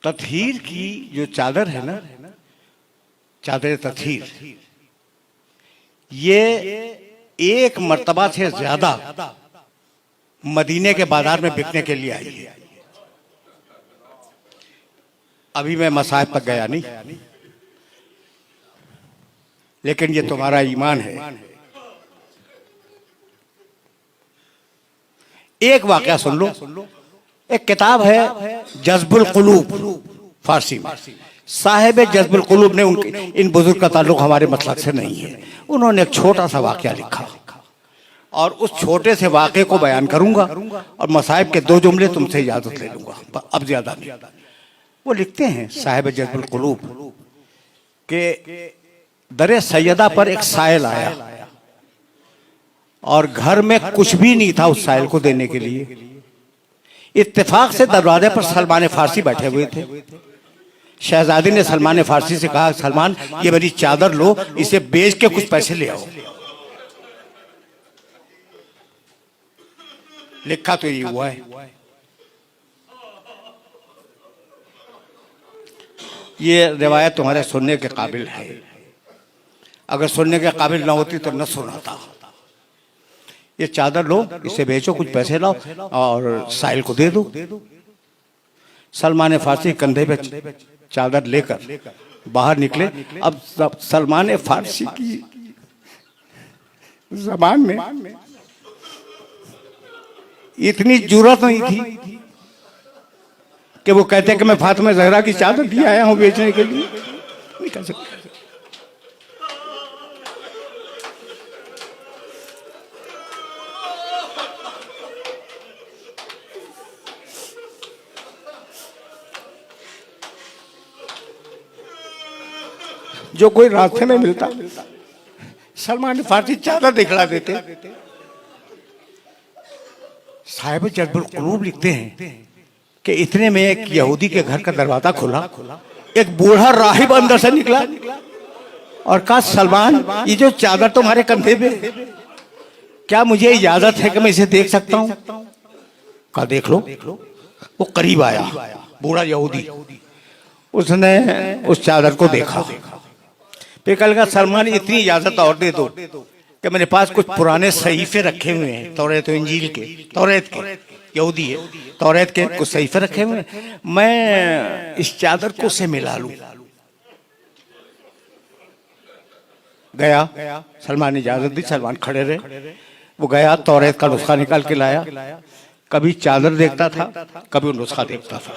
तत्हीर की जो चादर है ना, चादर तत्हीर, ये एक मर्तबा से ज्यादा मदीने के बाजार में बिकने के लिए आई है। अभी मैं मसाहिब तक गया नहीं, लेकिन ये तुम्हारा ईमान है। एक वाकया सुन लो। एक किताब है जज्बुल कुलूब, फारसी में। साहिब जज्बुल कुलूब ने इन बुजुर्ग का ताल्लुक हमारे मसलक से नहीं है। उन्होंने एक छोटा सा वाकया लिखा और उस छोटे से वाकये को बयान करूंगा और मसाहिब के 2 जुमले तुमसे इजाजत ले लूंगा, अब ज्यादा नहीं। वो लिखते हैं साहिब जज्बुल कुलूब के दरे सैयदा पर एक साइल आया और घर में कुछ भी नहीं था उस साइल को देने के लिए। इत्तेफाक से दरवाजे पर सलमान फारसी बैठे हुए थे। शहजादी ने सलमान फारसी से कहा, सलमान ये मेरी चादर लो, इसे बेच के कुछ पैसे ले आओ। लिखा तो ये हुआ है। ये रिवायत तुम्हारे सुनने के काबिल है। अगर सुनने के काबिल ना होती तो न सुनाता। ये चादर लो, इसे बेचो, कुछ पैसे लाओ और साहिल को दे दो। सलमान फारसी कंधे पे चादर लेकर बाहर निकले। अब सलमान फारसी की जबान में इतनी जुर्रत नहीं थी कि वो कहते कि मैं फातिमा ज़हरा की चादर भी आया हूं बेचने के लिए। नहीं कह सकते। जो कोई रास्ते में मिलता सलमान फारसी चादर दिखला देते। साहिब जज्बुल कुलूब लिखते हैं कि इतने में एक यहूदी के घर का दरवाजा खुला। एक बूढ़ा राहिब अंदर से निकला और कहा, सलमान ये जो चादर तुम्हारे कंधे पे, क्या मुझे इजाजत है कि मैं इसे देख सकता हूं? कहा देख लो। वो करीब आया, बूढ़ा यहूदी। उसने उस चादर को देखा। फिर कहा, सलमान इतनी इजाजत और दे दो कि मेरे पास कुछ पुराने सहीफे रखे हुए हैं, तौरात इंजील के, तौरात के, यहूदी है, तौरात के कुछ सहीफे रखे हुए हैं, मैं इस चादर को से मिला लूं। गया, सलमान ने इजाजत दी, सलमान खड़े रहे। वो गया, तौरात का नुस्खा निकाल के लाया। कभी चादर देखता था, कभी नुस्खा देखता था।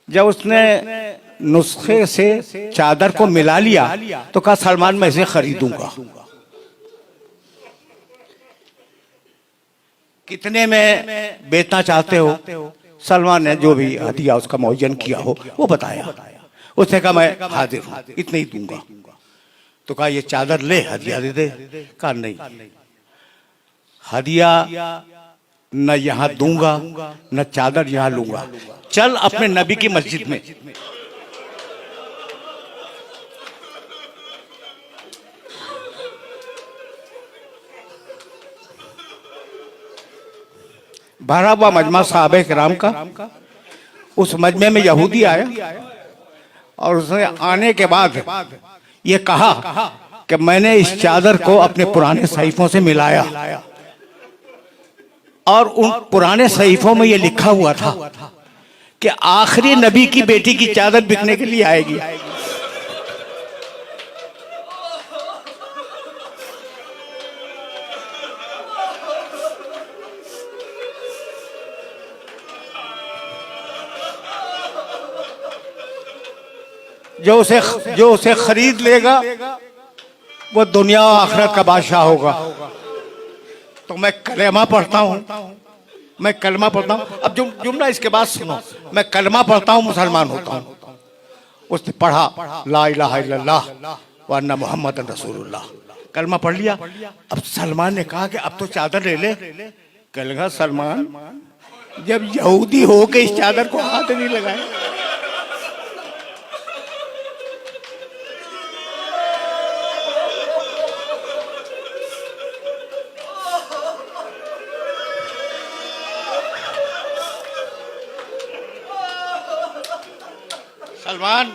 जब उसने नुस्खे से चादर को मिला लिया तो कहा, सलमान मैं इसे खरीदूंगा। कितने में बेचना चाहते हो? सलमान ने जो भी हदिया उसका मुअय्यन किया हो वो बताया। उसने कहा मैं हाजिर हूं, इतने ही दूंगा। तो कहा ये चादर ले, हदिया दे दे। कहा नहीं, हदिया न यहां दूंगा न चादर यहां लूंगा। चल अपने नबी की मस्जिद में। भरा हुआ मजमा साहबे किराम का। उस मजमे में यहूदी आया और उसने आने के बाद ये कहा कि मैंने इस चादर को अपने पुराने सहीफों से मिलाया और उन पुराने सहीफों में ये लिखा हुआ था कि आखिरी नबी की बेटी की चादर बिकने के लिए आएगी। जो उसे खरीद लेगा वो दुनिया और आखिरत का बादशाह होगा। तो मैं कलेमा पढ़ता हूँ, मैं कलमा पढ़ता हूँ। अब जुमला इसके बाद सुनो। मैं कलमा पढ़ता हूँ, मुसलमान होता हूँ। उसने पढ़ा ला इलाहा इल्लल्लाह व अन्ना मुहम्मदन रसूलुल्लाह, कलमा पढ़ लिया। अब सलमान ने कहा कि अब तो चादर ले ले। कहा सलमान जब यहूदी हो के इस चादर को हाथ नहीं लगाए। सलमान,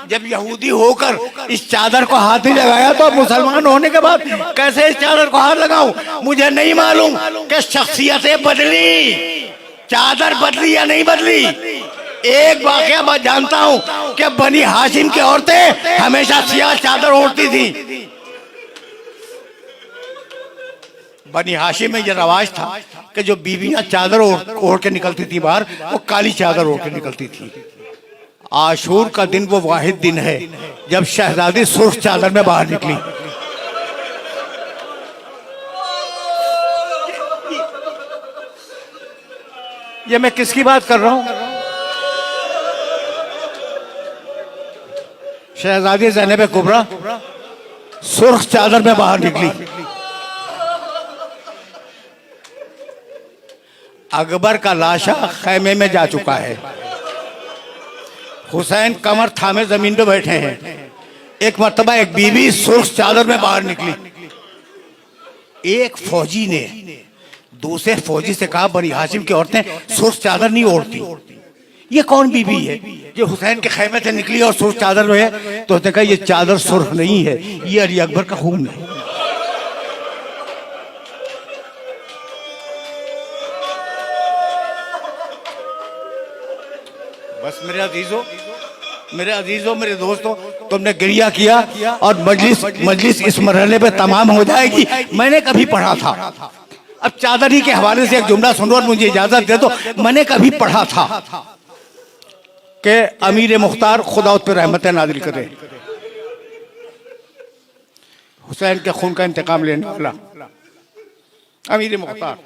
जब यहूदी होकर इस चादर को हाथ नहीं लगाया तो मुसलमान होने के बाद कैसे इस चादर को हाथ लगाऊं? मुझे नहीं मालूम कि शख्सियतें बदली, चादर बदली या नहीं बदली। एक वाकया मैं जानता हूं कि बनी हाशिम की औरतें हमेशा सियाह चादर ओढ़ती थी। बनी हाशिम में यह रवाज था कि जो बीवियां चादर ओढ़ के निकलती थी बाहर, वो काली चादर ओढ़ के निकलती थी। आशूर का दिन वो वाहिद दिन है जब शहजादी सुर्ख चादर में बाहर निकली। ये मैं किसकी बात कर रहा हूं? शहजादी ज़ैनब कुबरा सुर्ख चादर में बाहर निकली। अकबर का लाशा खैमे में जा चुका है। हुसैन कमर थामे जमीन पे बैठे हैं। एक मर्तबा एक बीवी सुर्ख चादर में बाहर निकली। एक फौजी ने दूसरे फौजी से कहा, बनी हाशिम की औरतें सुर्ख चादर नहीं ओढ़ती, ये कौन बीवी है जो हुसैन के खैमे से निकली और सुर्ख चादर में है? तो उसने कहा, ये चादर सुर्ख नहीं है, ये अली अकबर का खून है। बस मेरे अजीजों, मेरे दोस्तों, तुमने गिरिया किया और मजलिस इस मरहले पे तमाम हो जाएगी। मैंने कभी पढ़ा था, अब चादरी के हवाले से एक जुमला सुनो और मुझे इजाजत दे दो। मैंने कभी पढ़ा था कि अमीर मुख्तार खुदा उस पर रहमत नाजिल करे, हुसैन के खून का इंतकाम लेने वाला अमीर मुख्तार